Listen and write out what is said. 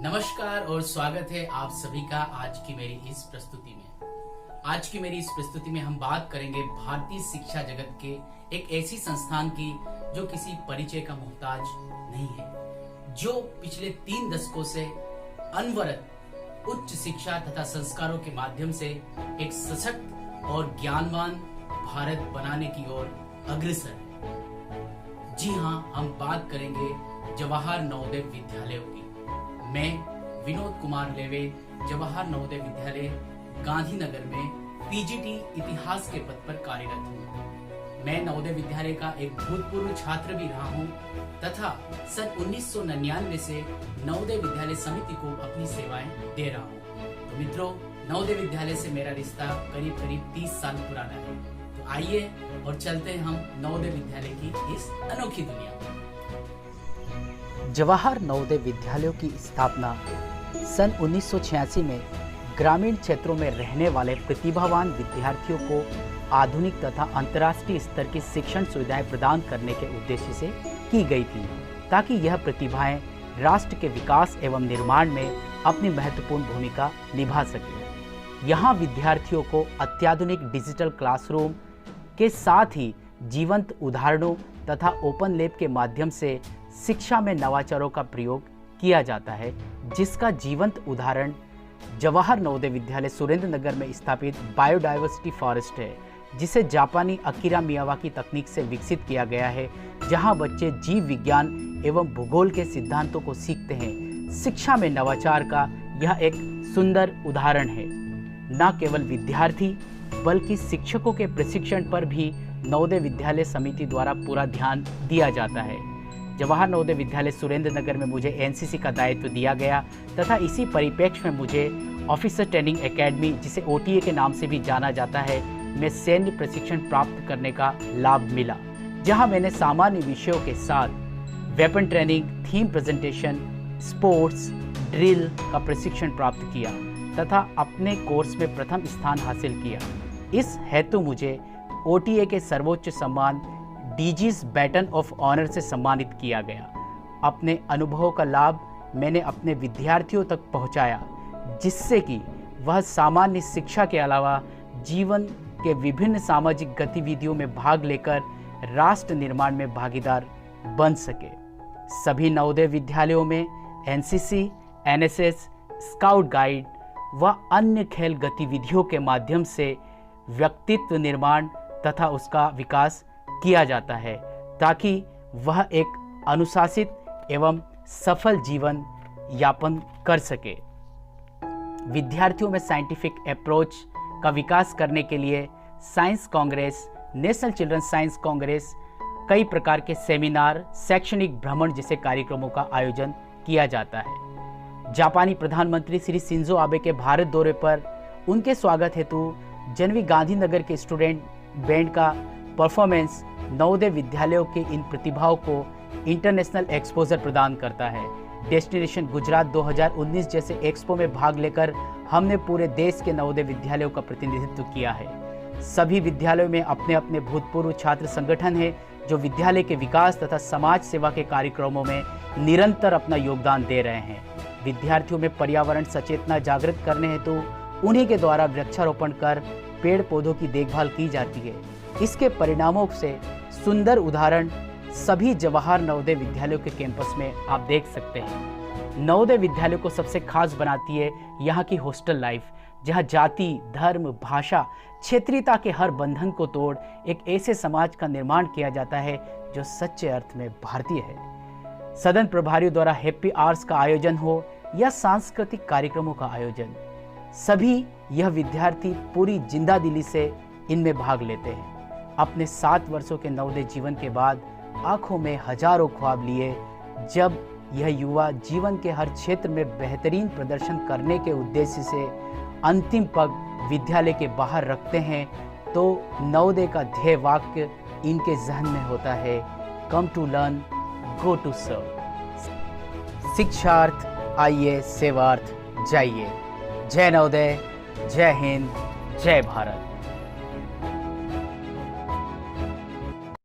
नमस्कार और स्वागत है आप सभी का आज की मेरी इस प्रस्तुति में। आज की मेरी इस प्रस्तुति में हम बात करेंगे भारतीय शिक्षा जगत के एक ऐसी संस्थान की जो किसी परिचय का मोहताज नहीं है, जो पिछले 3 दशकों से अनवरत उच्च शिक्षा तथा संस्कारों के माध्यम से एक सशक्त और ज्ञानवान भारत बनाने की ओर अग्रसर है। जी हाँ, हम बात करेंगे जवाहर नवोदय विद्यालयों की। मैं विनोद कुमार लेवे जवाहर नवोदय विद्यालय गांधीनगर में पीजीटी इतिहास के पद पर कार्यरत हूँ। मैं नवोदय विद्यालय का एक भूतपूर्व छात्र भी रहा हूँ तथा सन 1999 से नवोदय विद्यालय समिति को अपनी सेवाएं दे रहा हूँ। तो मित्रों, नवोदय विद्यालय से मेरा रिश्ता करीब करीब 30 साल पुराना है। तो आइए और चलते हैं हम नवोदय विद्यालय की इस अनोखी दुनिया में। जवाहर नवोदय विद्यालयों की स्थापना सन 1986 में ग्रामीण क्षेत्रों में रहने वाले प्रतिभावान विद्यार्थियों को आधुनिक तथा अंतर्राष्ट्रीय स्तर की शिक्षण सुविधाएं प्रदान करने के उद्देश्य से की गई थी, ताकि यह प्रतिभाएं राष्ट्र के विकास एवं निर्माण में अपनी महत्वपूर्ण भूमिका निभा सकें। यहाँ विद्यार्थियों को अत्याधुनिक डिजिटल क्लासरूम के साथ ही जीवंत उदाहरणों तथा ओपन लैब के माध्यम से शिक्षा में नवाचारों का प्रयोग किया जाता है, जिसका जीवंत उदाहरण जवाहर नवोदय विद्यालय सुरेंद्र नगर में स्थापित बायोडायवर्सिटी फॉरेस्ट है, जिसे जापानी अकीरा मियावाकी तकनीक से विकसित किया गया है, जहां बच्चे जीव विज्ञान एवं भूगोल के सिद्धांतों को सीखते हैं। शिक्षा में नवाचार का यह एक सुंदर उदाहरण है। न केवल विद्यार्थी बल्कि शिक्षकों के प्रशिक्षण पर भी नवोदय विद्यालय समिति द्वारा पूरा ध्यान दिया जाता है। जवाहर नवोदय विद्यालय सुरेंद्र नगर में मुझे एनसीसी का दायित्व दिया गया तथा इसी परिप्रेक्ष्य में मुझे ऑफिसर ट्रेनिंग एकेडमी, जिसे ओटीए के नाम से भी जाना जाता है, में सैन्य प्रशिक्षण प्राप्त करने का लाभ मिला, जहां मैंने सामान्य विषयों के साथ weapon training, theme presentation, sports, drill का प्रशिक्षण प्राप्त किया तथा अपने कोर्स में प्रथम स्थान हासिल किया। इस हेतु मुझे ओटीए के सर्वोच्च सम्मान डीजीज बैटन ऑफ ऑनर से सम्मानित किया गया। अपने अनुभवों का लाभ मैंने अपने विद्यार्थियों तक पहुंचाया, जिससे कि वह सामान्य शिक्षा के अलावा जीवन के विभिन्न सामाजिक गतिविधियों में भाग लेकर राष्ट्र निर्माण में भागीदार बन सके। सभी नवोदय विद्यालयों में एनसीसी, एनएसएस, स्काउट गाइड व अन्य खेल गतिविधियों के माध्यम से व्यक्तित्व निर्माण तथा उसका विकास किया जाता है, ताकि वह एक अनुशासित एवं सफल जीवन यापन कर सके। विद्यार्थियों में साइंटिफिक अप्रोच का विकास करने के लिए science Congress, national children science Congress, कई प्रकार के सेमिनार, शैक्षणिक भ्रमण जैसे कार्यक्रमों का आयोजन किया जाता है। जापानी प्रधानमंत्री श्री शिंजो आबे के भारत दौरे पर उनके स्वागत हेतु जनवी गांधीनगर के स्टूडेंट बैंड का परफॉर्मेंस नवोदय विद्यालयों के इन प्रतिभाओं को इंटरनेशनल एक्सपोजर प्रदान करता है। डेस्टिनेशन गुजरात 2019 जैसे एक्सपो में भाग लेकर हमने पूरे देश के नवोदय विद्यालयों का प्रतिनिधित्व किया है। सभी विद्यालयों में अपने अपने भूतपूर्व छात्र संगठन हैं, जो विद्यालय के विकास तथा समाज सेवा के कार्यक्रमों में निरंतर अपना योगदान दे रहे हैं। विद्यार्थियों में पर्यावरण सचेतना जागृत करने हेतु उन्हीं के द्वारा वृक्षारोपण कर पेड़ पौधों की देखभाल की जाती है। इसके परिणामों से सुंदर उदाहरण सभी जवाहर नवोदय विद्यालयों के कैंपस में आप देख सकते हैं। नवोदय विद्यालय को सबसे खास बनाती है यहाँ की हॉस्टल लाइफ, जहाँ जाति, धर्म, भाषा, क्षेत्रीयता के हर बंधन को तोड़ एक ऐसे समाज का निर्माण किया जाता है जो सच्चे अर्थ में भारतीय है। सदन प्रभारियों द्वारा हैप्पी आवर्स का आयोजन हो या सांस्कृतिक कार्यक्रमों का आयोजन, सभी यह विद्यार्थी पूरी जिंदादिली से इनमें भाग लेते हैं। अपने 7 वर्षों के नवोदय जीवन के बाद आंखों में हजारों ख्वाब लिए जब यह युवा जीवन के हर क्षेत्र में बेहतरीन प्रदर्शन करने के उद्देश्य से अंतिम पग विद्यालय के बाहर रखते हैं, तो नवोदय का ध्येय वाक्य इनके जहन में होता है, come to learn, go to serve. शिक्षार्थ आइए, सेवार्थ जाइए। जय नवोदय, जय हिंद, जय भारत।